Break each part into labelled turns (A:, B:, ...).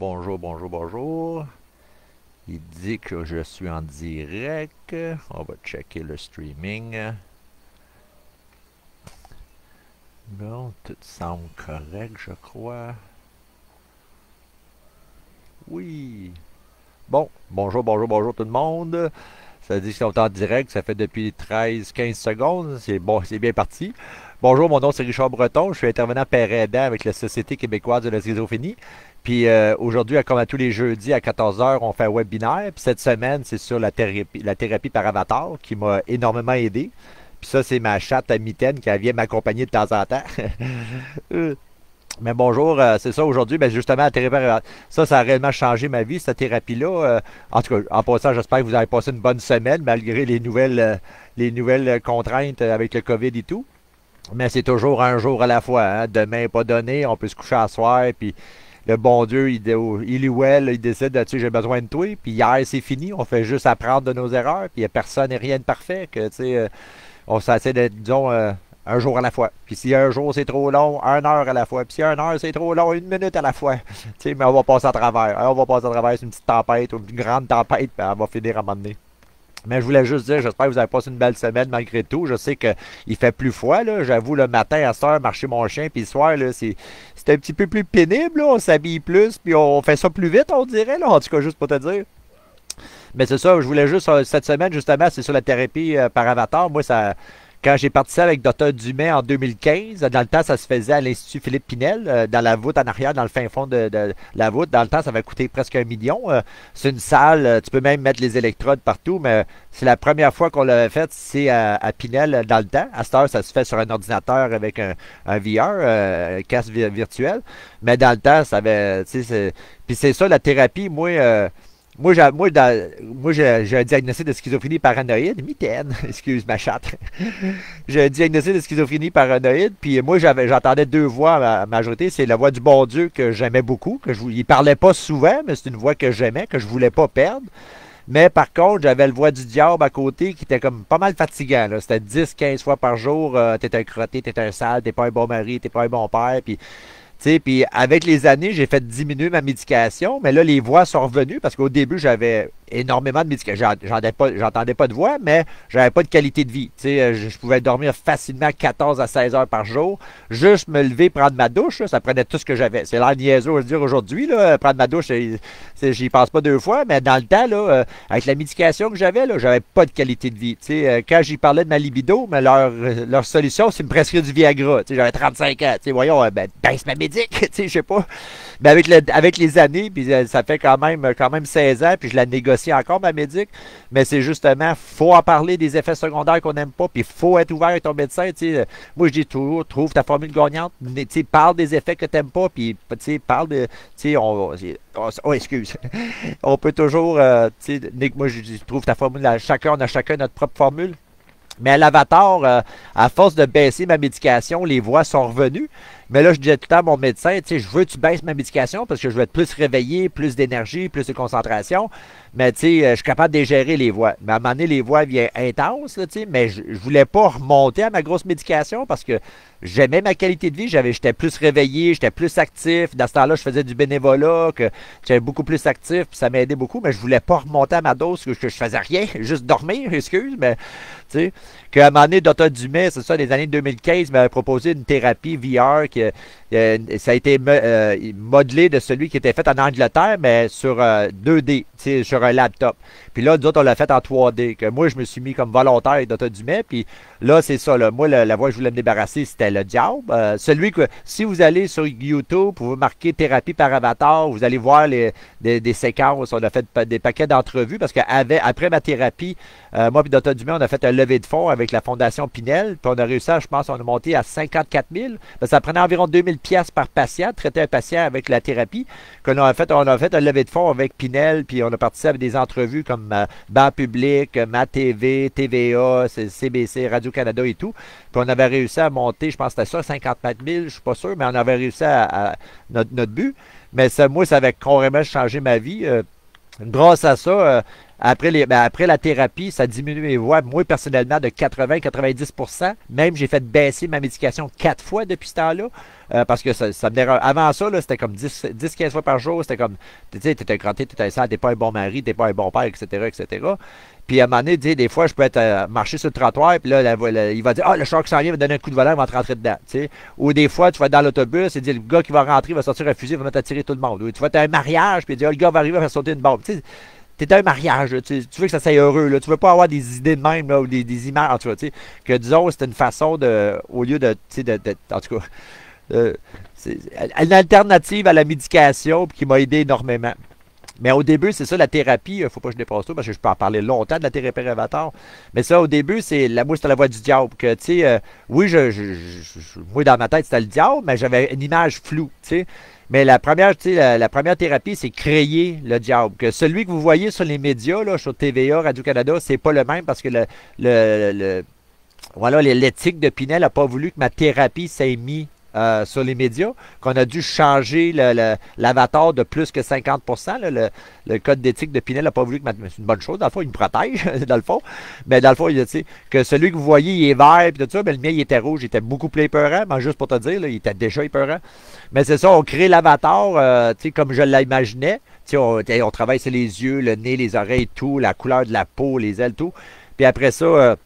A: Bonjour, bonjour, bonjour. Il dit que je suis en direct. On va checker le streaming. Bon, tout semble correct, je crois. Oui. Bon, bonjour, bonjour, bonjour tout le monde. Ça dit qu'ils sont en direct, ça fait depuis 13-15 secondes. C'est bon, c'est bien parti. Bonjour, mon nom c'est Richard Breton. Je suis intervenant père aidant avec la Société québécoise de la schizophrénie. Puis aujourd'hui, comme à tous les jeudis à 14 heures, on fait un webinaire. Puis cette semaine, c'est sur la thérapie par avatar qui m'a énormément aidé. Puis ça, c'est ma chatte à mitaine qui vient m'accompagner de temps en temps. Mais bonjour, c'est ça aujourd'hui, ben justement, la thérapie, ça a réellement changé ma vie, cette thérapie-là. En tout cas, en passant, j'espère que vous avez passé une bonne semaine malgré les nouvelles contraintes avec le COVID et tout. Mais c'est toujours un jour à la fois. Hein. Demain, pas donné, on peut se coucher à soir, puis le bon Dieu, il ou elle, il décide, tu sais, j'ai besoin de toi, puis hier, c'est fini, on fait juste apprendre de nos erreurs, puis il n'y a personne et rien de parfait, que, tu sais, on s'essaie d'être, disons, un jour à la fois. Puis si un jour c'est trop long, 1 heure à la fois. Puis si 1 heure c'est trop long, 1 minute à la fois. Tu sais, mais on va passer à travers. On va passer à travers, c'est une petite tempête ou une grande tempête, puis elle va finir à un moment donné. Mais je voulais juste dire, j'espère que vous avez passé une belle semaine malgré tout. Je sais qu'il fait plus froid, là. J'avoue, le matin à 7 heure, marcher mon chien, puis le soir, là, c'est un petit peu plus pénible, là. On s'habille plus, puis on fait ça plus vite, on dirait, là. En tout cas, juste pour te dire. Mais c'est ça, je voulais juste, cette semaine, justement, c'est sur la thérapie par avatar. Moi, ça, quand j'ai parti ça avec Dr. Dumais en 2015, dans le temps, ça se faisait à l'Institut Philippe Pinel, dans la voûte en arrière, dans le fin fond de la voûte. Dans le temps, ça avait coûté presque 1 million. C'est une salle, tu peux même mettre les électrodes partout, mais c'est la première fois qu'on l'avait fait, c'est à Pinel dans le temps. À cette heure, ça se fait sur un ordinateur avec un VR, un casque virtuel. Mais dans le temps, ça avait, tu sais, puis c'est ça la thérapie. Moi, j'ai un diagnostic de schizophrénie paranoïde. Mitaine, excuse ma chatte. J'ai un diagnostic de schizophrénie paranoïde. Puis moi, j'entendais deux voix à majorité. C'est la voix du bon Dieu que j'aimais beaucoup. Il parlait pas souvent, mais c'est une voix que j'aimais, que je voulais pas perdre. Mais par contre, j'avais le voix du diable à côté qui était comme pas mal fatigant. C'était 10-15 fois par jour. T'es un crotté, t'es un sale, t'es pas un bon mari, t'es pas un bon père. Puis avec les années, j'ai fait diminuer ma médication, mais là, les voix sont revenues parce qu'au début, j'avais énormément de médication. J'entendais pas de voix, mais j'avais pas de qualité de vie. Je pouvais dormir facilement 14 à 16 heures par jour. Juste me lever, prendre ma douche, là, ça prenait tout ce que j'avais. C'est l'air niaiseux à dire aujourd'hui, là, prendre ma douche, j'y passe pas 2 fois, mais dans le temps, là, avec la médication que j'avais pas de qualité de vie. Quand j'y parlais de ma libido, mais leur solution, c'est de me prescrire du Viagra. J'avais 35 ans. Voyons, baisse ma médic, je sais pas. Mais avec les années, puis ça fait quand même 16 ans, puis je la négocie encore, ma médic. Mais c'est justement, faut en parler des effets secondaires qu'on n'aime pas, puis faut être ouvert avec ton médecin. Moi, je dis toujours, trouve ta formule gagnante, parle des effets que t'aimes pas, puis parle de, oh, excuse. On peut toujours, Nick, moi, je dis, trouve ta formule, on a chacun notre propre formule. Mais à l'avatar, à force de baisser ma médication, les voix sont revenues. Mais là, je disais tout le temps à mon médecin, je veux que tu baisses ma médication parce que je veux être plus réveillé, plus d'énergie, plus de concentration. Mais je suis capable de gérer les voix. Mais à un moment donné, les voix viennent intenses, là, mais je voulais pas remonter à ma grosse médication parce que j'aimais ma qualité de vie. J'étais plus réveillé, j'étais plus actif. Dans ce temps-là, je faisais du bénévolat, que j'étais beaucoup plus actif, puis ça m'aidait beaucoup. Mais je voulais pas remonter à ma dose, que je faisais rien, juste dormir, excuse, mais tu sais, qu'à un moment donné, Dr. Dumais, c'est ça, les années 2015, m'avait proposé une thérapie VR ça a été modelé de celui qui était fait en Angleterre, mais sur 2D, sur un laptop. Puis là, nous autres, on l'a fait en 3D. Que moi, je me suis mis comme volontaire avec Dr. Dumais. Puis là, c'est ça. Là. Moi, la voix que je voulais me débarrasser, c'était le diable. Celui que, si vous allez sur YouTube, vous marquez thérapie par avatar, vous allez voir des séquences. On a fait des paquets d'entrevues parce qu'après ma thérapie, moi et Dr. Dumais, on a fait un levée de fonds avec la Fondation Pinel. Puis on a réussi je pense, on a monté à 54 000. Ça prenait environ 2000 pièces par patient, traiter un patient avec la thérapie. On a fait un levée de fonds avec Pinel, puis on a participé à des entrevues comme Banc Public, MaTV, TVA, CBC, Radio-Canada et tout. Puis on avait réussi à monter, je pense que c'était ça, 54 000, je suis pas sûr, mais on avait réussi à notre but. Mais ça, moi, ça avait complètement changé ma vie. Grâce à ça, Après la thérapie, ça diminue mes voix, moi personnellement, de 80-90%. Même, j'ai fait baisser ma médication 4 fois depuis ce temps-là. Parce que ça me dérange. Avant ça, c'était comme 10-15 fois par jour. C'était comme, tu sais, t'es un crotté, t'es un sale, t'es pas un bon mari, t'es pas un bon père, etc., etc. Puis à un moment donné, des fois, je peux être marcher sur le trottoir, puis là, il va dire, ah, le char qui s'en vient va donner un coup de volant, il va te rentrer dedans. T'sais. Ou des fois, tu vas être dans l'autobus, et dit, le gars qui va rentrer va sortir un fusil, il va mettre à tirer tout le monde. Ou tu vas être à un mariage, puis il dit, ah, le gars va arriver, il va faire sauter une bombe. T'es un mariage, tu veux que ça soit heureux, là. Tu veux pas avoir des idées de même, là, ou des images, en tout cas, tu sais, que disons, c'est une façon de, au lieu de, tu sais, en tout cas, c'est une alternative à la médication qui m'a aidé énormément. Mais au début, c'est ça, la thérapie, il ne faut pas que je dépasse tout parce que je peux en parler longtemps de la thérapie Ravatar. Mais ça, au début, moi, c'était la voix du diable. Que, tu sais, oui, moi, dans ma tête, c'était le diable, mais j'avais une image floue, tu sais. Mais la première, tu sais, la première thérapie, c'est créer le diable. Que celui que vous voyez sur les médias, là, sur TVA, Radio-Canada, c'est pas le même parce que voilà, l'éthique de Pinel n'a pas voulu que ma thérapie s'ait mise sur les médias, qu'on a dû changer l'avatar de plus que 50%. Là, le code d'éthique de Pinel n'a pas voulu que c'est une bonne chose. Dans le fond, il me protège, dans le fond. Mais dans le fond, il dit que celui que vous voyez, il est vert, puis tout ça, mais le mien, il était rouge, il était beaucoup plus épeurant. Mais juste pour te dire, là, il était déjà épeurant. Mais c'est ça, on crée l'avatar, comme je l'imaginais. On travaille sur les yeux, le nez, les oreilles, tout, la couleur de la peau, les ailes, tout. Puis après ça,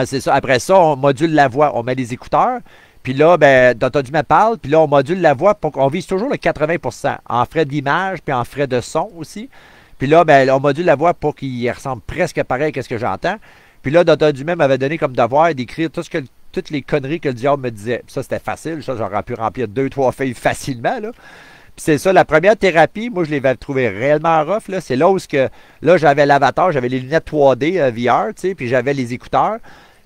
A: c'est ça. Après ça, on module la voix. On met des écouteurs. Puis là, ben, Dr. Dumais parle, puis là, on module la voix pour qu'on vise toujours le 80%, en frais d'image, puis en frais de son aussi. Puis là, ben, on module la voix pour qu'il ressemble presque pareil à ce que j'entends. Puis là, Dr. Dumais m'avait donné comme devoir d'écrire toutes les conneries que le diable me disait. Puis ça, c'était facile. Ça, j'aurais pu remplir 2-3 feuilles facilement, là. Puis c'est ça, la première thérapie, moi, je l'ai trouvé réellement rough, là. C'est là où là, j'avais l'avatar, j'avais les lunettes 3D VR, tu sais, puis j'avais les écouteurs.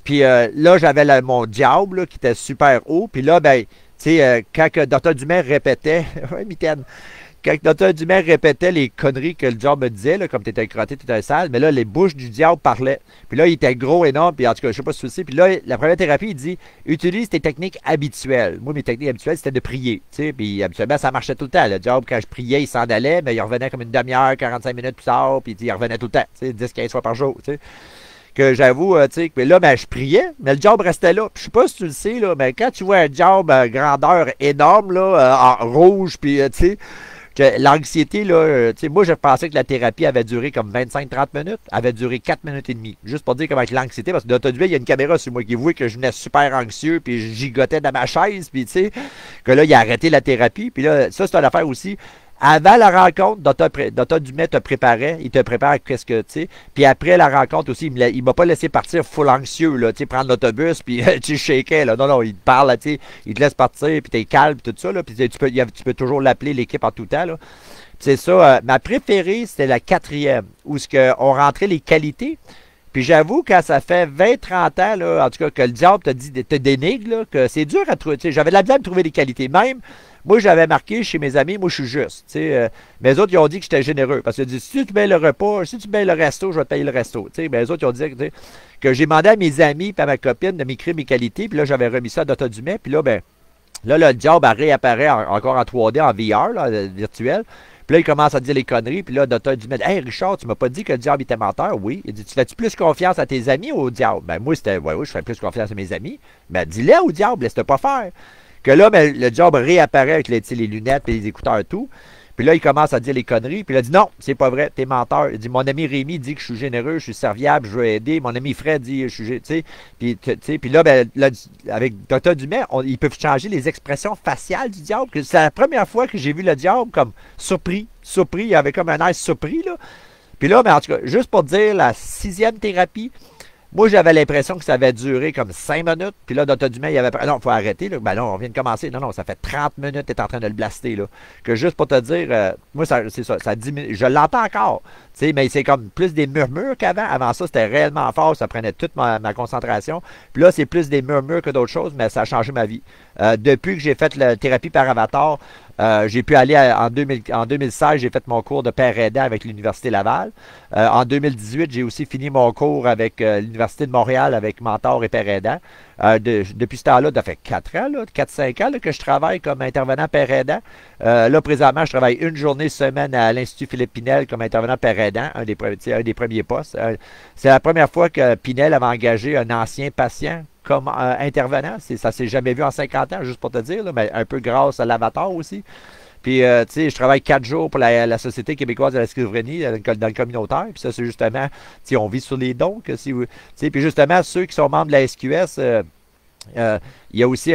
A: Puis là, j'avais mon diable là, qui était super haut. Puis là, ben, tu sais, quand Dr. Dumais répétait, ouais, mitaine, quand Dr. Dumais répétait les conneries que le diable me disait, là, comme t'étais crotté, t'étais sale, mais là, les bouches du diable parlaient. Puis là, il était gros, énorme, puis en tout cas, je sais pas si tu le sais. Puis là, la première thérapie, il dit, utilise tes techniques habituelles. Moi, mes techniques habituelles, c'était de prier, tu sais, puis habituellement, ça marchait tout le temps. Le diable, quand je priais, il s'en allait, mais il revenait comme une demi-heure, 45 minutes plus tard, puis il revenait tout le temps, tu sais, 10-15 fois par jour, tu sais. Que j'avoue, tu sais, mais là, ben, je priais, mais le diable restait là. Puis je sais pas si tu le sais, là, mais quand tu vois un diable grandeur énorme, là, en rouge, puis, tu sais, l'anxiété, là, tu sais, moi, je pensais que la thérapie avait duré comme 25-30 minutes, avait duré 4 minutes et demie. Juste pour dire comment avec l'anxiété, parce que Dr. Dumais, il y a une caméra sur moi qui voit que je venais super anxieux, puis je gigotais dans ma chaise, puis, tu sais, que là, il a arrêté la thérapie. Puis là, ça, c'est une affaire aussi. Avant la rencontre, Dr. Dumais te préparait, il te prépare qu'est-ce que, tu sais. Puis après la rencontre aussi, il m'a pas laissé partir full anxieux, là, tu sais, prendre l'autobus, puis tu shakais, là. Non, non, il te parle, tu sais, il te laisse partir, puis t'es calme, puis tout ça, là. Puis tu peux toujours l'appeler l'équipe en tout temps, là. C'est ça, ma préférée, c'était la quatrième, où on rentrait les qualités. Puis j'avoue, quand ça fait 20-30 ans, là, en tout cas, que le diable te dénigre, là, que c'est dur à trouver. J'avais de la misère de trouver des qualités. Même, moi, j'avais marqué chez mes amis, moi, je suis juste. Mes autres, ils ont dit que j'étais généreux. Parce qu'ils ont dit, si tu payes le repas, si tu payes le resto, je vais te payer le resto. Mais les autres, ils ont dit que j'ai demandé à mes amis et à ma copine de m'écrire mes qualités. Puis là, j'avais remis ça à Dr. Dumais. Puis là, ben, là, le diable réapparaît encore en 3D, en VR, là, virtuel. Puis là, il commence à dire les conneries. Puis là, Dr. Dumais dit, hey Richard, tu m'as pas dit que le diable était menteur? Oui. Il dit, tu fais-tu plus confiance à tes amis ou au diable? Ben, moi, c'était, ouais, je fais plus confiance à mes amis. Ben, dis-le au diable, laisse-le pas faire. Que là, ben, le diable réapparaît avec les lunettes et les écouteurs et tout. Puis là, il commence à dire les conneries. Puis il a dit non, c'est pas vrai, t'es menteur. Il dit mon ami Rémi dit que je suis généreux, je suis serviable, je veux aider. Mon ami Fred dit je suis, tu sais. Puis là, ben, là, avec Dr. Dumais, ils peuvent changer les expressions faciales du diable. C'est la première fois que j'ai vu le diable comme surpris. Il avait comme un air surpris, là. Puis là, ben, en tout cas, juste pour dire, la 6e thérapie, moi, j'avais l'impression que ça avait duré comme 5 minutes. Puis là, Dr. Dumais, il avait... Non, il faut arrêter. Là. Ben non, on vient de commencer. Non, ça fait 30 minutes que tu es en train de le blaster. Là. Que juste pour te dire, moi, c'est ça diminue. Je l'entends encore. Mais c'est comme plus des murmures qu'avant. Avant ça, c'était réellement fort. Ça prenait toute ma concentration. Puis là, c'est plus des murmures que d'autres choses, mais ça a changé ma vie. Depuis que j'ai fait la thérapie par avatar, j'ai pu aller en 2016, j'ai fait mon cours de père aidant avec l'Université Laval. En 2018, j'ai aussi fini mon cours avec l'Université de Montréal avec mentor et père aidant. Depuis ce temps-là, ça fait 4 ans, 4-5 ans là, que je travaille comme intervenant père aidant. Là, présentement, je travaille une journée semaine à l'Institut Philippe Pinel comme intervenant père aidant, un des premiers postes. C'est la première fois que Pinel avait engagé un ancien patient comme intervenant. Ça s'est jamais vu en 50 ans, juste pour te dire, là, mais un peu grâce à l'avatar aussi. Puis, tu sais, je travaille 4 jours pour la Société québécoise de la schizophrénie dans le communautaire. Puis ça, c'est justement, tu sais, on vit sur les dons. Puis justement, ceux qui sont membres de la SQS, il y a aussi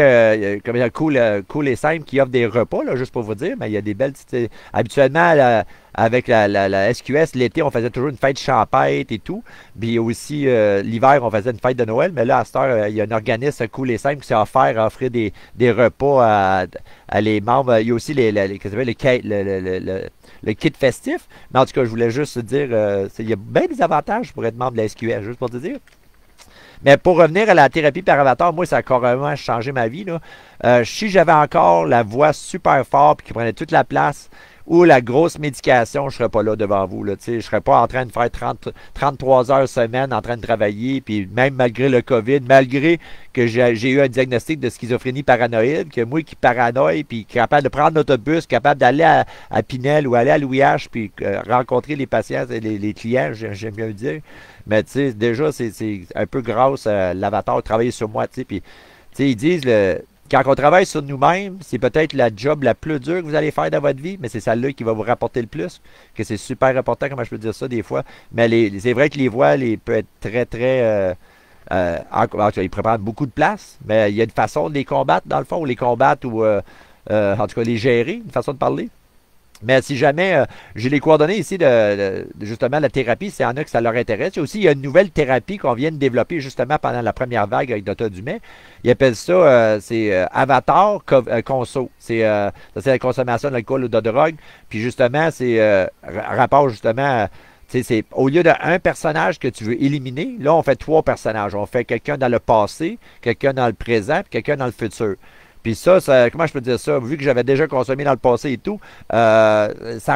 A: comme il y a cool et simple qui offre des repas, là, juste pour vous dire, mais il y a des belles petites. Habituellement, avec la SQS, l'été, on faisait toujours une fête champêtre et tout. Puis aussi, l'hiver, on faisait une fête de Noël. Mais là, à cette heure, il y a un organisme cool et simple qui s'est offert à offrir des repas à les membres. Il y a aussi qu'est-ce que ça s'appelle, le kit festif. Mais en tout cas, je voulais juste dire, il y a bien des avantages pour être membre de la SQS, juste pour te dire. Mais pour revenir à la thérapie par avatar, moi, ça a carrément changé ma vie, là. Si j'avais encore la voix super forte et qui prenait toute la place ou la grosse médication, je ne serais pas là devant vous. Là, je ne serais pas en train de faire 33 heures semaine en train de travailler. Puis même malgré le COVID, malgré que j'ai eu un diagnostic de schizophrénie paranoïde, que moi qui paranoïe, puis capable de prendre l'autobus, capable d'aller à Pinel ou aller à Louis H, puis rencontrer les patients, les clients, j'aime mieux dire. Mais tu sais, déjà, c'est un peu grâce à l'avatar travailler sur moi. Puis, tu sais, ils disent, quand on travaille sur nous-mêmes, c'est peut-être la job la plus dure que vous allez faire dans votre vie, mais c'est celle-là qui va vous rapporter le plus. Que c'est super important, comment je peux dire ça des fois. Mais c'est vrai que les voix, peuvent être très, très. Ils prennent beaucoup de place, mais il y a une façon de les combattre, dans le fond, ou les combattre, ou en tout cas les gérer, une façon de parler. Mais si jamais j'ai les coordonnées ici de justement la thérapie, s'il y en a que ça leur intéresse. Il y a une nouvelle thérapie qu'on vient de développer justement pendant la première vague avec Dr. Dumais. Ils appellent ça c'est Avatar Conso. Ça, c'est la consommation de l'alcool ou de drogue. Puis justement, c'est rapport justement. C'est au lieu d'un personnage que tu veux éliminer, là, on fait 3 personnages. On fait quelqu'un dans le passé, quelqu'un dans le présent, puis quelqu'un dans le futur. Puis ça, comment je peux dire ça? Vu que j'avais déjà consommé dans le passé et tout, ça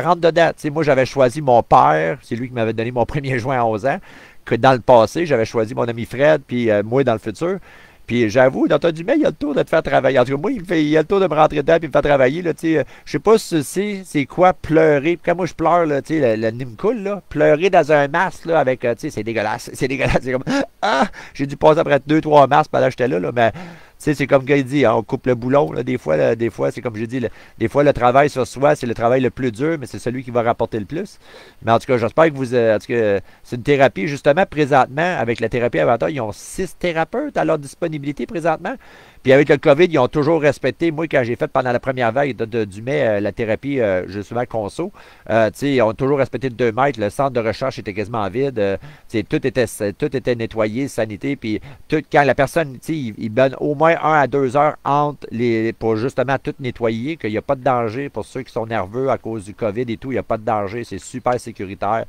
A: rentre dedans. T'sais, moi, j'avais choisi mon père, c'est lui qui m'avait donné mon premier joint à 11 ans, que dans le passé, j'avais choisi mon ami Fred, puis moi dans le futur. Puis j'avoue, dans ton Dumais, il a le tour de te faire travailler. En tout cas, moi, il a le tour de me rentrer dedans et me faire travailler. Là, je sais pas si c'est quoi pleurer. Quand moi je pleure, là, le nez me coule, là, pleurer dans un masque là, avec, c'est dégueulasse. C'est dégueulasse. C'est comme, j'ai dû passer après 2-3 masques pendant que j'étais là, mais c'est comme il dit, hein, on coupe le boulon. Là, des fois, c'est comme j'ai dit, des fois, le travail sur soi, c'est le travail le plus dur, mais c'est celui qui va rapporter le plus. Mais en tout cas, j'espère que en tout cas, c'est une thérapie, justement, présentement, avec la thérapie Avatar, ils ont 6 thérapeutes à leur disponibilité présentement. Puis avec le COVID, ils ont toujours respecté. Moi, quand j'ai fait pendant la première vague du mai la thérapie, justement, conso, ils ont toujours respecté le 2 mètres. Le centre de recherche était quasiment vide. Tout était nettoyé, sanité. Puis quand la personne, il donne au moins 1 à 2 heures pour justement tout nettoyer, qu'il n'y a pas de danger pour ceux qui sont nerveux à cause du COVID et tout. Il n'y a pas de danger. C'est super sécuritaire.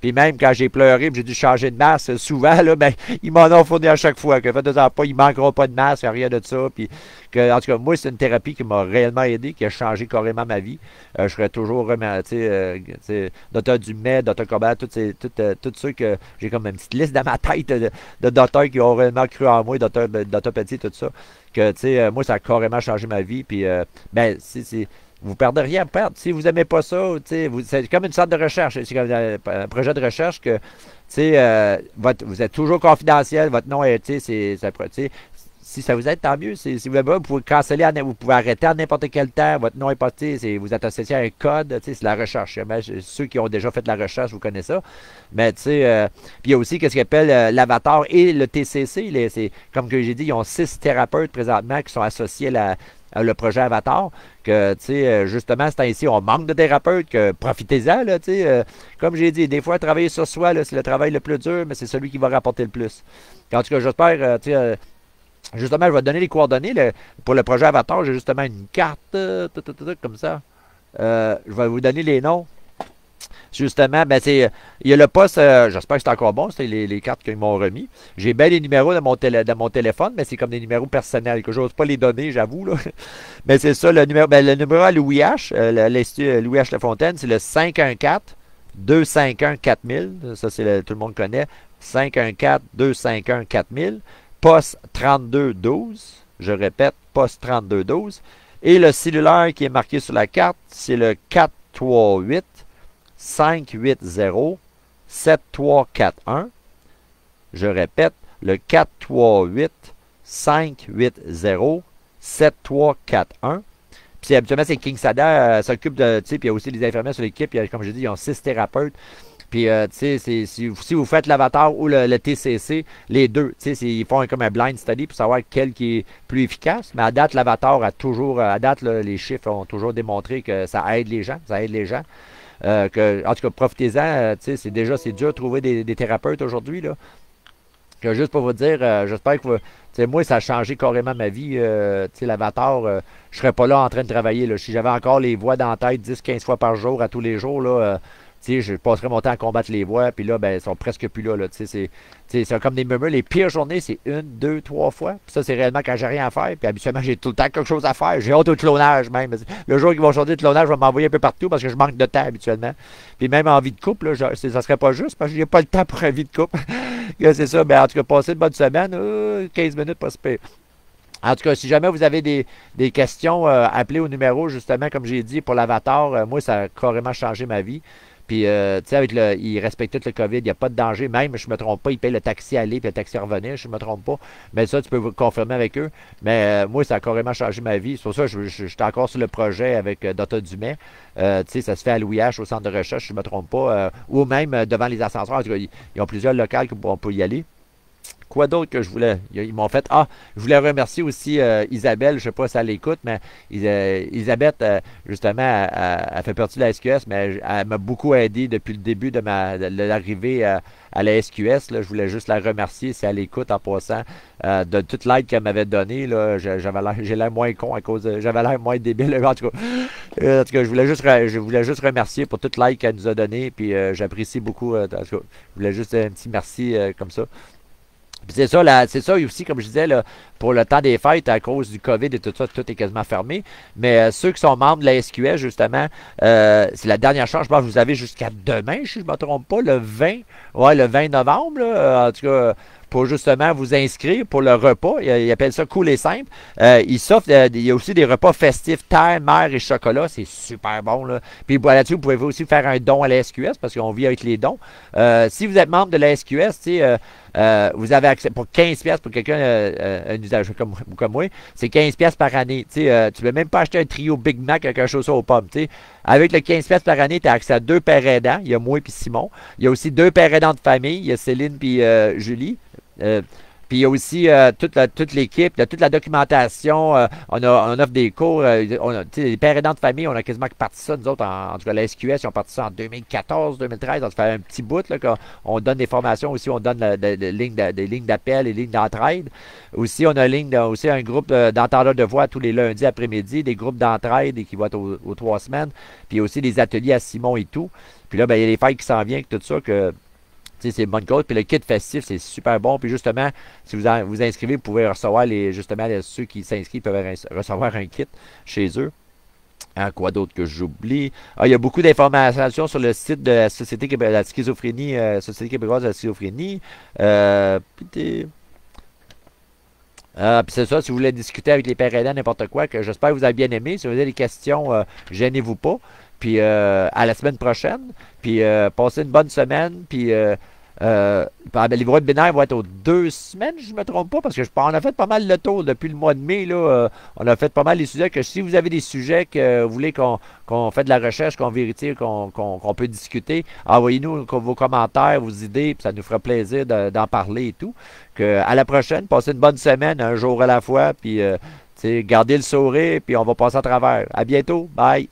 A: Puis même quand j'ai pleuré, j'ai dû changer de masque, souvent, là, ben, ils m'en ont fourni à chaque fois. Que fait 2 ans pas, ils ne manqueront pas de masque, rien de ça. Puis en tout cas, moi, c'est une thérapie qui m'a réellement aidé, qui a changé carrément ma vie. Je serais toujours Dr. Dumais, Dr. Cobert, tous ceux que j'ai comme une petite liste dans ma tête de docteurs qui ont réellement cru en moi, Dr. Petit, tout ça. Que, moi, ça a carrément changé ma vie. Puis, ben, vous perdez rien à perdre. Si vous n'aimez pas ça, c'est comme une sorte de recherche. C'est comme un projet de recherche que vous êtes toujours confidentiel. Votre nom est, si ça vous aide, tant mieux. Si vous voulez pas, vous pouvez canceller, vous pouvez arrêter à n'importe quel temps. Votre nom est pas, vous êtes associé à un code. C'est la recherche. Ceux qui ont déjà fait la recherche, vous connaissez ça. Mais puis il y a aussi ce qu'ils appellent l'avatar et le TCC. Comme que j'ai dit, ils ont 6 thérapeutes présentement qui sont associés le projet Avatar, que, justement, c'est ainsi, on manque de thérapeutes, que profitez-en, là, comme j'ai dit, des fois, travailler sur soi, là, c'est le travail le plus dur, mais c'est celui qui va rapporter le plus. En tout cas, j'espère, justement, je vais te donner les coordonnées, pour le projet Avatar, j'ai justement une carte, comme ça, je vais vous donner les noms. Justement, ben il y a le poste, j'espère que c'est encore bon, c'est les cartes qu'ils m'ont remis. J'ai bien les numéros dans mon téléphone, mais c'est comme des numéros personnels, que je n'ose pas les donner, j'avoue. Là. Mais c'est ça, le numéro à Louis H, l'Institut Louis H. Lafontaine, c'est le 514-251-4000. Ça, tout le monde connaît. 514-251-4000. poste 3212. Je répète, poste 3212. Et le cellulaire qui est marqué sur la carte, c'est le 438-580-7341. Je répète, le 438-580-7341. Puis habituellement, c'est King Sada s'occupe de, tu sais, puis il y a aussi les infirmières sur l'équipe. Comme j'ai dit, ils ont 6 thérapeutes. Puis, tu sais, si vous faites l'avatar ou le TCC, les deux, tu sais, ils font comme un blind study pour savoir quel qui est plus efficace. Mais à date, l'avatar a toujours, à date, là, les chiffres ont toujours démontré que ça aide les gens. Ça aide les gens. En tout cas, profitez-en. Tu sais, c'est dur de trouver des thérapeutes aujourd'hui, là. Juste pour vous dire, j'espère que moi, ça a changé carrément ma vie. L'avatar, je serais pas là en train de travailler. Là. Si j'avais encore les voix dans la tête 10-15 fois par jour, à tous les jours, là, je passerais mon temps à combattre les voix. Puis là, ben, ils sont presque plus là. C'est comme des murmures. Les pires journées, c'est 1, 2, 3 fois. Puis ça, c'est réellement quand j'ai rien à faire. Puis habituellement, j'ai tout le temps quelque chose à faire. J'ai hâte au clonage même. Le jour qu'ils vont changer de clonage, je vais m'envoyer un peu partout parce que je manque de temps habituellement. Puis même en vie de couple, là, ça serait pas juste parce que j'ai pas le temps pour une vie de couple. C'est ça. Ben, en tout cas, passez une bonne semaine. 15 minutes, pas super. En tout cas, si jamais vous avez des questions, appelez au numéro, justement, comme j'ai dit, pour l'avatar. Moi, ça a carrément changé ma vie. Puis, tu sais, ils respectent tout le COVID, il n'y a pas de danger. Même, je ne me trompe pas, ils payent le taxi aller puis le taxi revenir, je ne me trompe pas. Mais ça, tu peux vous confirmer avec eux. Mais moi, ça a carrément changé ma vie. C'est pour ça que je suis encore sur le projet avec Dota Dumais. Tu sais, ça se fait à Louis H au centre de recherche, je ne me trompe pas. Ou même devant les ascenseurs. En tout cas, ils ont plusieurs locales qu'on peut y aller. Quoi d'autre que je voulais? Ils m'ont fait. Ah, je voulais remercier aussi Isabelle. Je ne sais pas si elle l'écoute, mais Isabelle, justement, elle fait partie de la SQS, mais elle m'a beaucoup aidé depuis le début de l'arrivée à la SQS. Là. Je voulais juste la remercier si elle écoute en passant de toute l'aide qu'elle m'avait donnée. J'ai l'air moins con à cause j'avais l'air moins débile. En tout cas, je voulais juste remercier pour toute l'aide qu'elle nous a donnée. Puis j'apprécie beaucoup. En tout cas, je voulais juste un petit merci comme ça. Puis c'est ça aussi, comme je disais, là, pour le temps des fêtes, à cause du COVID et tout ça, tout est quasiment fermé. Mais ceux qui sont membres de la SQS, justement, c'est la dernière chance. Je pense que vous avez jusqu'à demain, si je ne me trompe pas, le 20. Ouais, le 20 novembre, là, en tout cas, pour justement vous inscrire pour le repas. Ils appellent ça cool et simple. Il y a aussi des repas festifs, terre, mer et chocolat. C'est super bon, là. Puis là-dessus, vous pouvez aussi faire un don à la SQS parce qu'on vit avec les dons. Si vous êtes membre de la SQS, tu sais, vous avez accès pour 15$ pour quelqu'un, un usage comme moi, c'est 15$ par année. Tu ne peux même pas acheter un trio Big Mac avec un chausson aux pommes. T'sais. Avec le 15$ par année, tu as accès à 2 pères aidants. Il y a moi et Simon. Il y a aussi 2 pères aidants de famille. Il y a Céline et Julie. Puis il y a aussi toute l'équipe, toute la documentation. On offre des cours. Les pères aidants de famille, on a quasiment parti ça. Nous autres, en tout cas, la SQS, ils ont parti ça en 2014, 2013. On se fait un petit bout. Là, on donne des formations aussi. On donne des lignes d'appel, des lignes d'entraide. Aussi, on a aussi un groupe d'entendeurs de voix tous les lundis après-midi, des groupes d'entraide qui vont être aux 3 semaines. Puis aussi des ateliers à Simon et tout. Puis là, ben, il y a les fêtes qui s'en viennent, tout ça, que c'est une bonne cause. Puis le kit festif, c'est super bon. Puis justement, si vous inscrivez, vous pouvez recevoir ceux qui s'inscrivent peuvent recevoir un kit chez eux. Quoi d'autre que j'oublie? Il y a beaucoup d'informations sur le site de la Société québécoise de la schizophrénie. Société québécoise de la schizophrénie. Puis c'est ça, si vous voulez discuter avec les pères aidants, n'importe quoi, que j'espère que vous avez bien aimé. Si vous avez des questions, gênez-vous pas. Puis à la semaine prochaine. Puis passez une bonne semaine. Puis les voix de binaire vont être aux 2 semaines, je ne me trompe pas, parce que on a fait pas mal le tour depuis le mois de mai. Là, on a fait pas mal les sujets. Que si vous avez des sujets que vous voulez qu'on fait de la recherche, qu'on vérifie, qu'on peut discuter, envoyez-nous vos commentaires, vos idées, puis ça nous fera plaisir d'en parler et tout. À la prochaine, passez une bonne semaine, un jour à la fois, puis gardez le sourire, puis on va passer à travers. À bientôt. Bye!